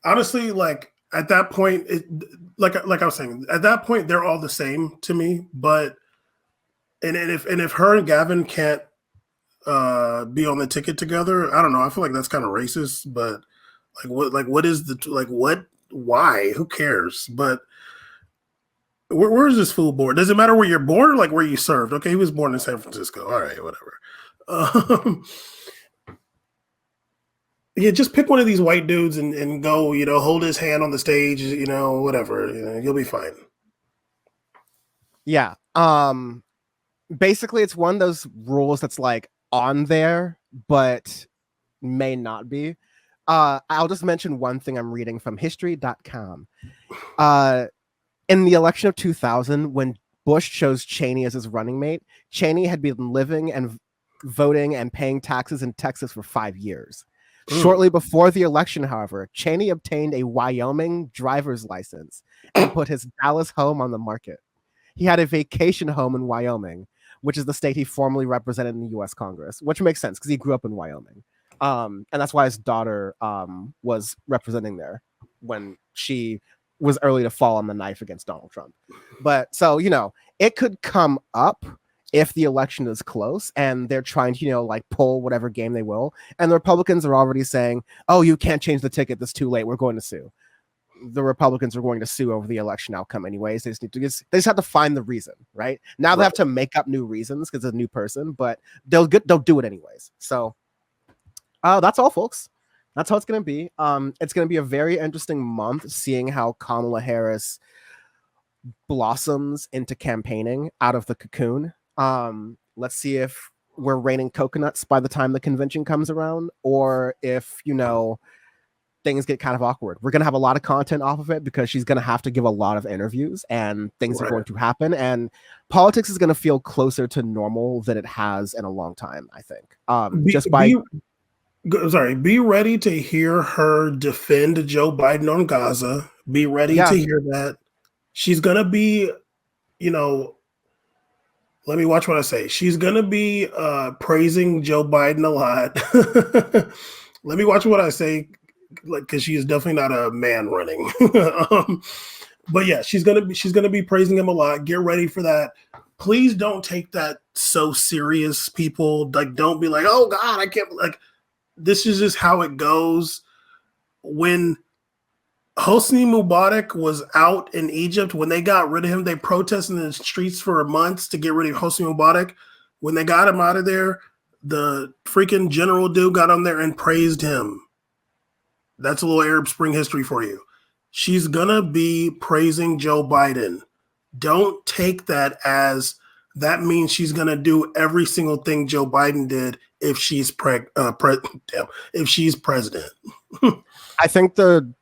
honestly, at that point, like I was saying, at that point they're all the same to me. But if her and Gavin can't be on the ticket together, I don't know. I feel like that's kind of racist, but what is why? Who cares? But where is this fool born? Does it matter where you're born or where you served? Okay, he was born in San Francisco. All right, whatever. Yeah, just pick one of these white dudes and go, hold his hand on the stage, whatever. You'll be fine. Yeah. Basically, it's one of those rules that's on there, but may not be. I'll just mention one thing I'm reading from history.com. In the election of 2000, when Bush chose Cheney as his running mate, Cheney had been living and voting and paying taxes in Texas for 5 years. Shortly before the election, however, Cheney obtained a Wyoming driver's license and put his Dallas home on the market. He had a vacation home in Wyoming, which is the state he formerly represented in the U.S. Congress, which makes sense because he grew up in Wyoming. And that's why his daughter was representing there when she was early to fall on the knife against Donald Trump. But so, it could come up if the election is close and they're trying to, pull whatever game they will. And the Republicans are already saying, oh, you can't change the ticket. That's too late. We're going to sue. The Republicans are going to sue over the election outcome anyways. They just have to find the reason, right? Now they have to make up new reasons because it's a new person, but they'll do it anyways. So that's all, folks. That's how it's going to be. It's going to be a very interesting month seeing how Kamala Harris blossoms into campaigning out of the cocoon. Let's see if we're raining coconuts by the time the convention comes around, or if things get kind of awkward. We're gonna have a lot of content off of it because she's gonna have to give a lot of interviews and things are going to happen, and politics is gonna feel closer to normal than it has in a long time, I think. Be ready to hear her defend Joe Biden on Gaza. Be ready to hear that. She's gonna be, Let me watch what I say. She's gonna be praising Joe Biden a lot. Let me watch what I say, like, because she is definitely not a man running. But yeah, she's gonna be praising him a lot. Get ready for that. Please don't take that so serious, people. Like, don't be like, oh God, I can't. Like, this is just how it goes. When Hosni Mubarak was out in Egypt, when they got rid of him, they protested in the streets for months to get rid of Hosni Mubarak. When they got him out of there, the freaking general dude got on there and praised him. That's a little Arab Spring history for you. She's gonna be praising Joe Biden. Don't take that as that means she's gonna do every single thing Joe Biden did if she's if she's president. I think the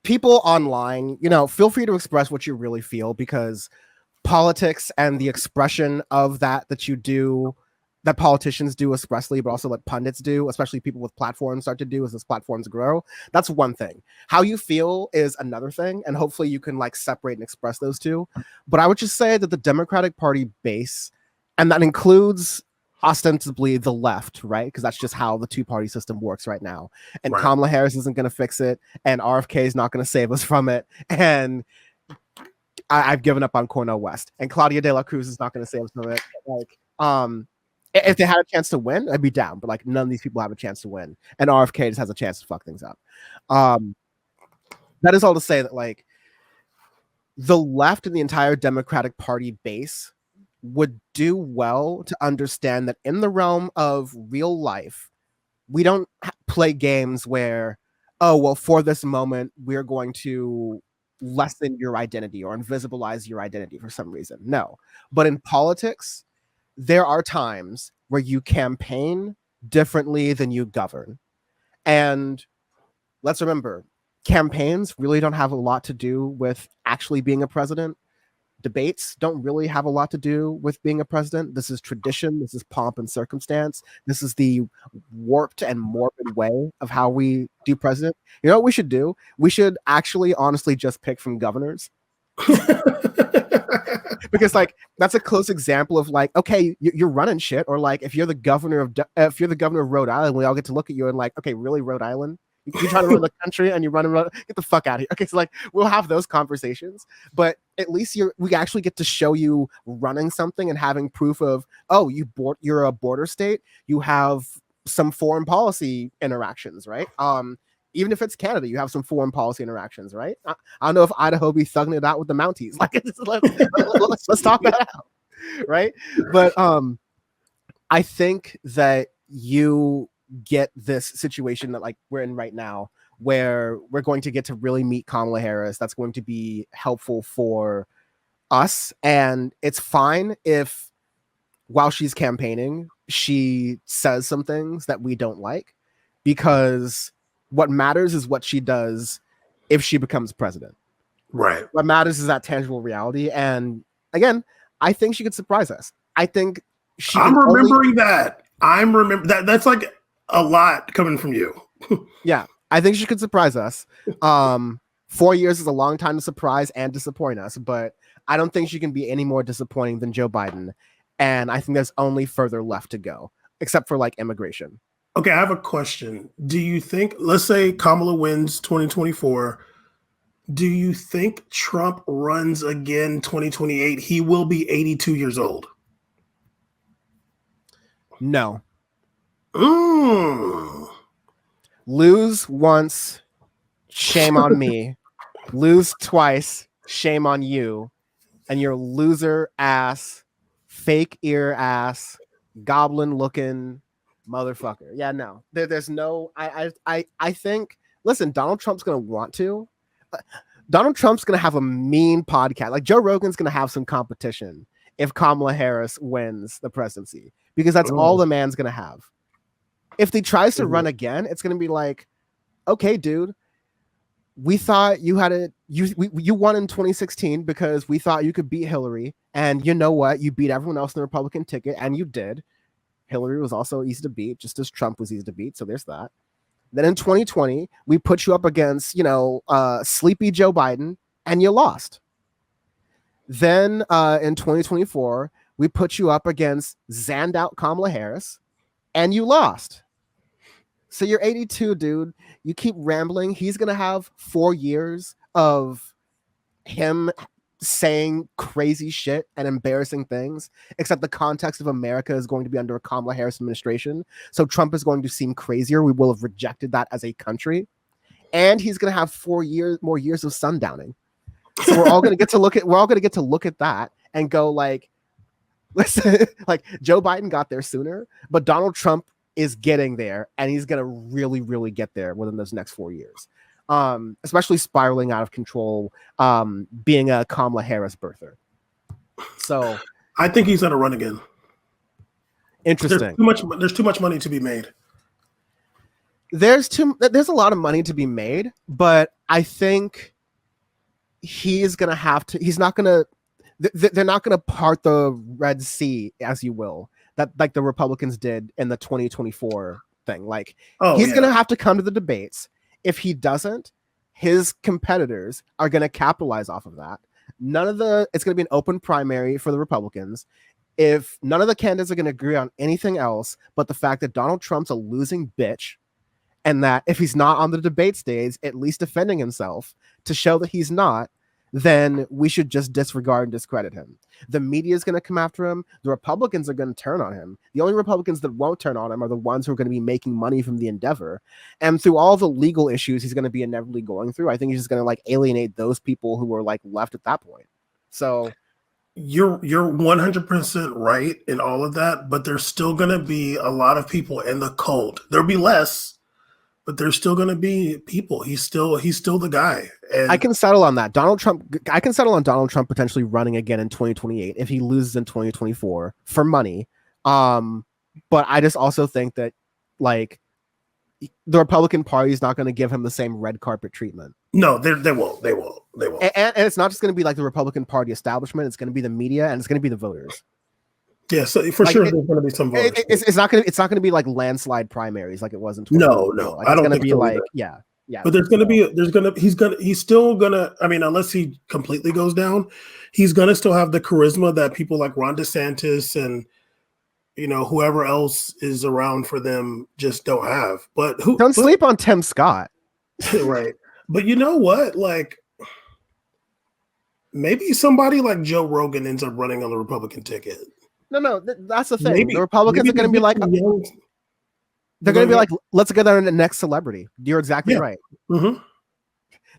people online, feel free to express what you really feel, because politics and the expression of that you do, that politicians do expressly, but also what pundits do, especially people with platforms start to do as those platforms grow. That's one thing. How you feel is another thing. And hopefully you can separate and express those two. But I would just say that the Democratic Party base, and that includes ostensibly the left, right? Because that's just how the two-party system works right now. And Right. Kamala Harris isn't going to fix it, and RFK is not going to save us from it. And I've given up on Cornel West, and Claudia De La Cruz is not going to save us from it. If they had a chance to win, I'd be down. But none of these people have a chance to win, and RFK just has a chance to fuck things up. That is all to say that the left and the entire Democratic Party base would do well to understand that in the realm of real life, we don't play games where, oh, well, for this moment, we're going to lessen your identity or invisibilize your identity for some reason. No. But in politics, there are times where you campaign differently than you govern. And let's remember, campaigns really don't have a lot to do with actually being a president. Debates don't really have a lot to do with being a president. This is tradition. This is pomp and circumstance. This is the warped and morbid way of how we do president. You know what we should do? We should actually honestly just pick from governors. Because that's a close example of okay, you're running shit, or if you're the governor of Rhode Island, we all get to look at you and okay, really, Rhode Island? You try to run the country and you run, get the fuck out of here. Okay, so we'll have those conversations, but at least we actually get to show you running something and having proof of, oh, you're a border state, you have some foreign policy interactions, right? Even if it's Canada, you have some foreign policy interactions, right? I don't know if Idaho be thugging it out with the Mounties. Let's talk that out, right? But I think that you get this situation that we're in right now, where we're going to get to really meet Kamala Harris. That's going to be helpful for us, and it's fine if while she's campaigning, she says some things that we don't like, because what matters is what she does if she becomes president. Right. What matters is that tangible reality. And again, I think she could surprise us. I think I'm remembering that. I'm remember that. That's a lot coming from you. Yeah, I think she could surprise us. 4 years is a long time to surprise and disappoint us, but I don't think she can be any more disappointing than Joe Biden. And I think there's only further left to go, except for immigration. Okay, I have a question. Do you think, let's say Kamala wins 2024, do you think Trump runs again 2028? He will be 82 years old. No. Lose once, shame on me. Lose twice, shame on you. And your loser ass, fake ear ass, goblin looking motherfucker. Yeah, no. There's no. I think. Listen, Donald Trump's gonna want to. Donald Trump's gonna have a mean podcast. Joe Rogan's gonna have some competition if Kamala Harris wins the presidency, because that's all the man's gonna have. If he tries to run again, it's gonna be okay, dude, we thought you had you won in 2016 because we thought you could beat Hillary, and you know what? You beat everyone else in the Republican ticket, and you did. Hillary was also easy to beat, just as Trump was easy to beat. So there's that. Then in 2020, we put you up against, sleepy Joe Biden, and you lost. Then in 2024, we put you up against zanned out Kamala Harris, and you lost. So you're 82, dude. You keep rambling. He's going to have 4 years of him saying crazy shit and embarrassing things, except the context of America is going to be under a Kamala Harris administration. So Trump is going to seem crazier. We will have rejected that as a country. And he's going to have 4 more years of sundowning. So we're all going to get to look at that and go like, listen, like Joe Biden got there sooner, but Donald Trump is getting there, and he's going to really, really get there within those next 4 years. Especially spiraling out of control, being a Kamala Harris birther. So I think he's going to run again. Interesting. There's too much money to be made. There's a lot of money to be made, but I think he's going to have to. He's not going to. They're not going to part the Red Sea, as you will, that like the Republicans did in the 2024 thing. Like he's going to have to come to the debates. If he doesn't, his competitors are going to capitalize off of that. It's going to be an open primary for the Republicans. If none of the candidates are going to agree on anything else but the fact that Donald Trump's a losing bitch, and that if he's not on the debate stage, at least defending himself to show that he's not, then we should just disregard and discredit him. The media is going to come after him. The Republicans are going to turn on him. The only Republicans that won't turn on him are the ones who are going to be making money from the endeavor. And through all the legal issues he's going to be inevitably going through, I think he's just going to like alienate those people who were like left at that point. So you're 100% right in all of that, but there's still going to be a lot of people in the cult. There'll be less, but there's still going to be people. He's still the guy. And I can settle on that. I can settle on Donald Trump potentially running again in 2028 if he loses in 2024 for money. But I just also think that like the Republican Party is not going to give him the same red carpet treatment. No, they won't. And it's not just going to be like the Republican Party establishment. It's going to be the media, and it's going to be the voters. Yeah, so for sure there's going to be some voters. It's not going to be like landslide primaries like it was in 2024. No, like, I don't think think be so like either. Yeah. But he's still gonna. I mean, unless he completely goes down, he's gonna still have the charisma that people like Ron DeSantis and whoever else is around for them just don't have. But don't sleep on Tim Scott, right? But you know what? Like maybe somebody like Joe Rogan ends up running on the Republican ticket. No, that's the thing. The Republicans are going to be like. They're going to be like, let's get on the next celebrity. You're exactly right. Mm-hmm.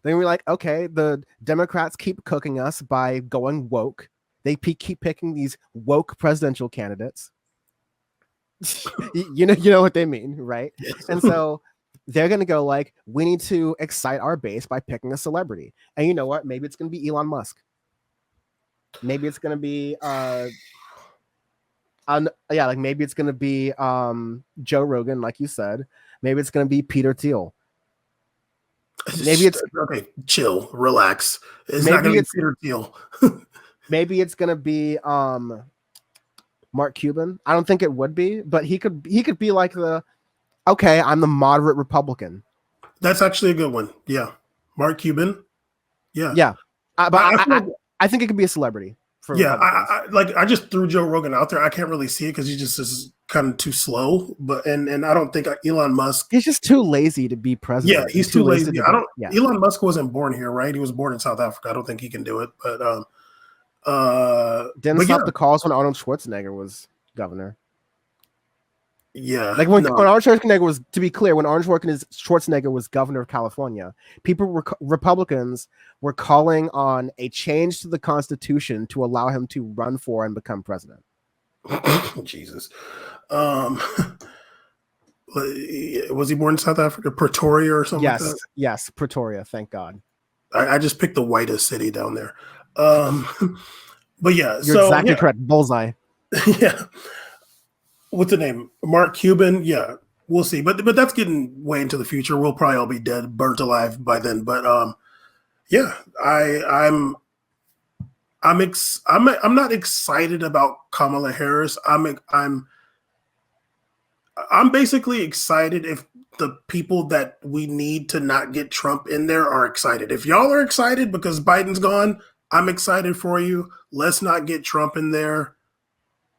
They're going to be like, okay, the Democrats keep cooking us by going woke. They keep picking these woke presidential candidates. you know what they mean, right? Yes. And so they're going to go like, we need to excite our base by picking a celebrity. And you know what? Maybe it's going to be Elon Musk. Maybe it's going to be maybe it's going to be Joe Rogan, like you said. Maybe it's going to be Peter Thiel. Maybe it's okay. Chill, relax. It's not going to be Peter Thiel. Maybe it's going to be Mark Cuban. I don't think it would be, but he could be like I'm the moderate Republican. That's actually a good one. Yeah, Mark Cuban. Yeah. I think it could be a celebrity. I just threw Joe Rogan out there. I can't really see it because he just is kind of too slow. But and I don't think Elon Musk. He's just too lazy to be president. Yeah, he's too lazy. Elon Musk wasn't born here, right? He was born in South Africa. I don't think he can do it. But didn't stop the calls when Arnold Schwarzenegger was governor. Yeah, like when Arnold Schwarzenegger was, to be clear, when Arnold Schwarzenegger was governor of California, Republicans were calling on a change to the Constitution to allow him to run for and become president. Jesus, was he born in South Africa, Pretoria or something? Yes, like that? Yes, Pretoria. Thank God. I just picked the whitest city down there. But yeah, you're exactly correct. Bullseye. Yeah. What's the name? Mark Cuban. Yeah, we'll see. But that's getting way into the future. We'll probably all be dead, burnt alive by then. But yeah, I'm not excited about Kamala Harris. I'm basically excited if the people that we need to not get Trump in there are excited. If y'all are excited because Biden's gone, I'm excited for you. Let's not get Trump in there.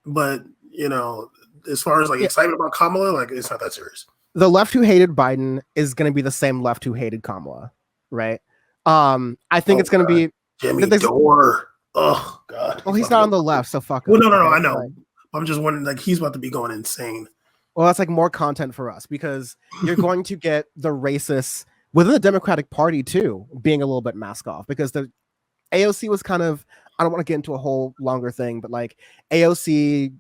But, you know, as far as like excitement about Kamala, like it's not that serious. The left who hated Biden is going to be the same left who hated Kamala, right? I think it's going to be Jimmy Dore. Oh God. Well, he's not on the left, so fuck him. Well, no, I know. Like, I'm just wondering, like, he's about to be going insane. Well, that's like more content for us because you're going to get the racists within the Democratic Party too being a little bit mask off, because the AOC was kind of, I don't want to get into a whole longer thing, but like AOC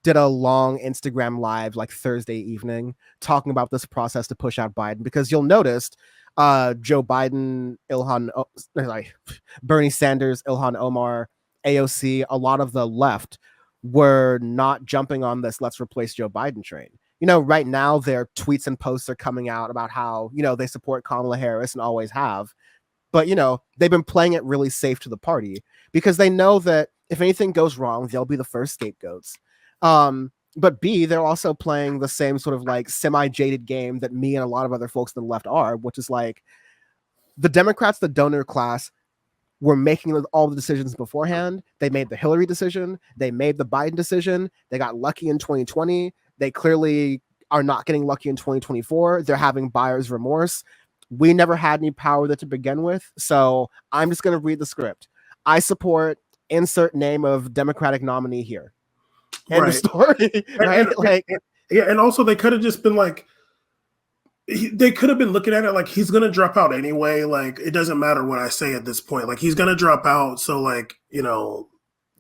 did a long Instagram live like Thursday evening talking about this process to push out Biden, because you'll notice Joe Biden, Bernie Sanders, Ilhan Omar, AOC, a lot of the left were not jumping on this let's replace Joe Biden train. You know, right now their tweets and posts are coming out about how, you know, they support Kamala Harris and always have. But, you know, they've been playing it really safe to the party because they know that if anything goes wrong, they'll be the first scapegoats. But B, they're also playing the same sort of like semi-jaded game that me and a lot of other folks on the left are, which is like the Democrats, the donor class, were making all the decisions beforehand. They made the Hillary decision. They made the Biden decision. They got lucky in 2020. They clearly are not getting lucky in 2024. They're having buyer's remorse. We never had any power there to begin with. So I'm just going to read the script. I support insert name of Democratic nominee here. End of story. Right? And also they could have just been like, they could have been looking at it like he's going to drop out anyway. Like, it doesn't matter what I say at this point. Like, he's going to drop out. So like, you know,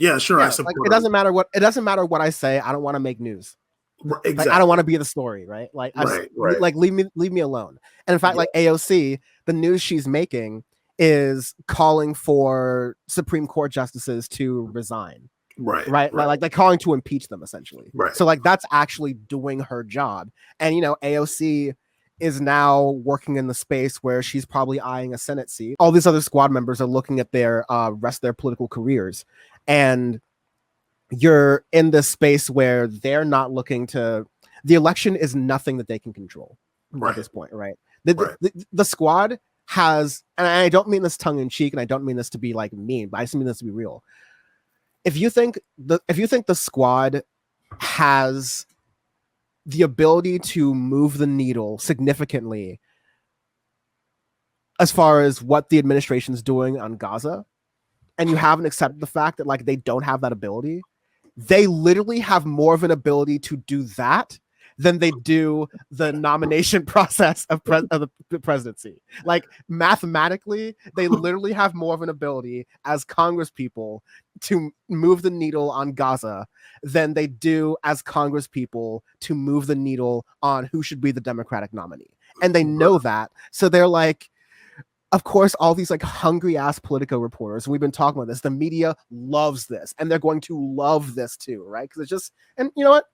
I support like, it doesn't matter what I say. I don't want to make news. Exactly. Like, I don't want to be the story, right? Like, like leave me alone. And in fact, like AOC, the news she's making is calling for Supreme Court justices to resign. Right. Like they're calling to impeach them essentially. Right. So like that's actually doing her job. And you know, AOC is now working in the space where she's probably eyeing a Senate seat. All these other squad members are looking at their rest of their political careers. And you're in this space where they're not looking to, the election is nothing that they can control at this point, right? The squad has, and I don't mean this tongue in cheek, and I don't mean this to be like mean, but I just mean this to be real. If you think the squad has the ability to move the needle significantly as far as what the administration is doing on Gaza, and you haven't accepted the fact that like they don't have that ability, they literally have more of an ability to do that than they do the nomination process of the presidency. Like mathematically, they literally have more of an ability as Congress people to move the needle on Gaza than they do as Congress people to move the needle on who should be the Democratic nominee. And they know that. So they're like, of course, all these like hungry ass Politico reporters, and we've been talking about this, the media loves this, and they're going to love this too, right? Because it's just, and you know what?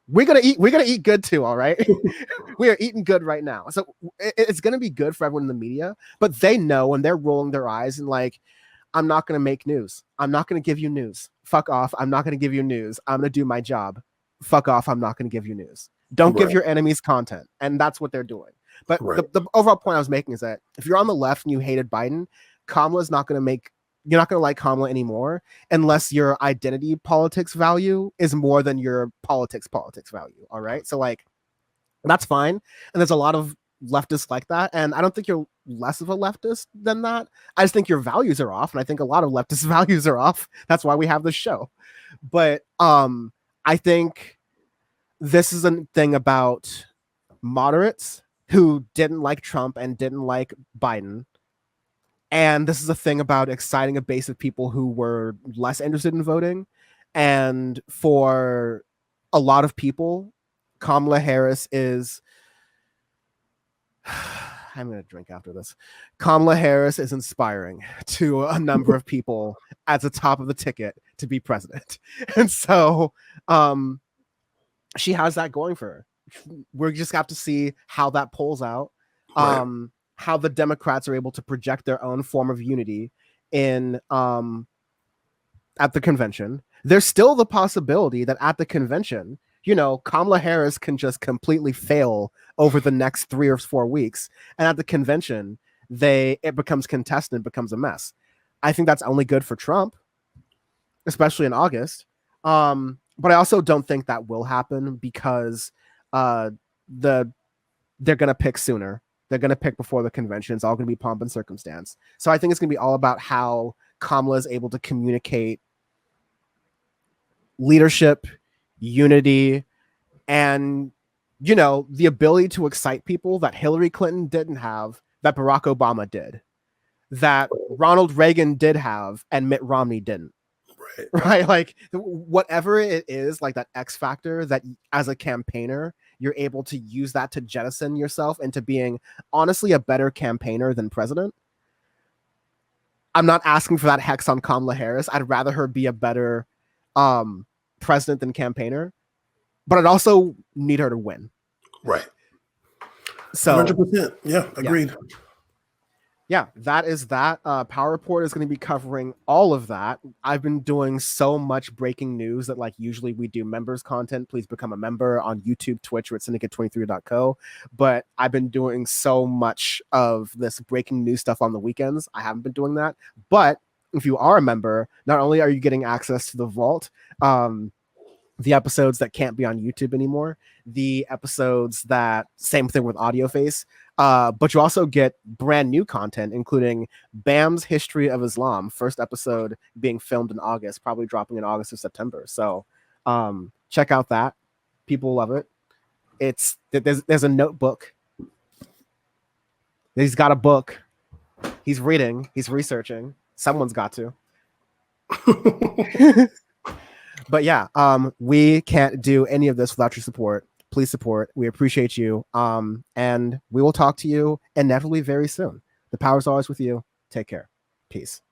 We're gonna eat good too, all right? We are eating good right now. So it's gonna be good for everyone in the media, but they know, and they're rolling their eyes and like, I'm not gonna make news. I'm not gonna give you news. Fuck off. I'm not gonna give you news. I'm gonna do my job. Fuck off. I'm not gonna give you news. Don't give your enemies content. And that's what they're doing. But the overall point I was making is that if you're on the left and you hated Biden, Kamala's not gonna make, you're not going to like Kamala anymore unless your identity politics value is more than your politics value. All right. So like, that's fine. And there's a lot of leftists like that. And I don't think you're less of a leftist than that. I just think your values are off. And I think a lot of leftist values are off. That's why we have this show. But I think this is a thing about moderates who didn't like Trump and didn't like Biden. And this is a thing about exciting a base of people who were less interested in voting. And for a lot of people, Kamala Harris is, I'm going to drink after this. Kamala Harris is inspiring to a number of people at the top of the ticket to be president. And so she has that going for her. We just have to see how that pulls out. How the Democrats are able to project their own form of unity in at the convention. There's still the possibility that at the convention, you know, Kamala Harris can just completely fail over the next 3 or 4 weeks, and at the convention, it becomes contested, becomes a mess. I think that's only good for Trump, especially in August. But I also don't think that will happen because they're going to pick sooner. They're going to pick before the convention. It's all going to be pomp and circumstance. So I think it's going to be all about how Kamala is able to communicate leadership, unity, and, you know, the ability to excite people that Hillary Clinton didn't have, that Barack Obama did, that Ronald Reagan did have, and Mitt Romney didn't. Right? Like, whatever it is, like that X factor that as a campaigner, you're able to use that to jettison yourself into being honestly a better campaigner than president. I'm not asking for that hex on Kamala Harris. I'd rather her be a better president than campaigner, but I'd also need her to win. Right. So 100%. Yeah, agreed. Yeah, that is that. Power Report is going to be covering all of that. I've been doing so much breaking news that, like, usually we do members content. Please become a member on YouTube, Twitch, or at syndicate23.co. But I've been doing so much of this breaking news stuff on the weekends. I haven't been doing that. But if you are a member, not only are you getting access to the vault, the episodes that can't be on YouTube anymore, the episodes that, same thing with Audio Face, but you also get brand new content, including Bam's History of Islam, first episode being filmed in August, probably dropping in August or September. So check out that. People love it. There's a notebook. He's got a book. He's reading. He's researching. Someone's got to. But yeah, we can't do any of this without your support. Please support. We appreciate you. And we will talk to you inevitably very soon. The power's always with you. Take care. Peace.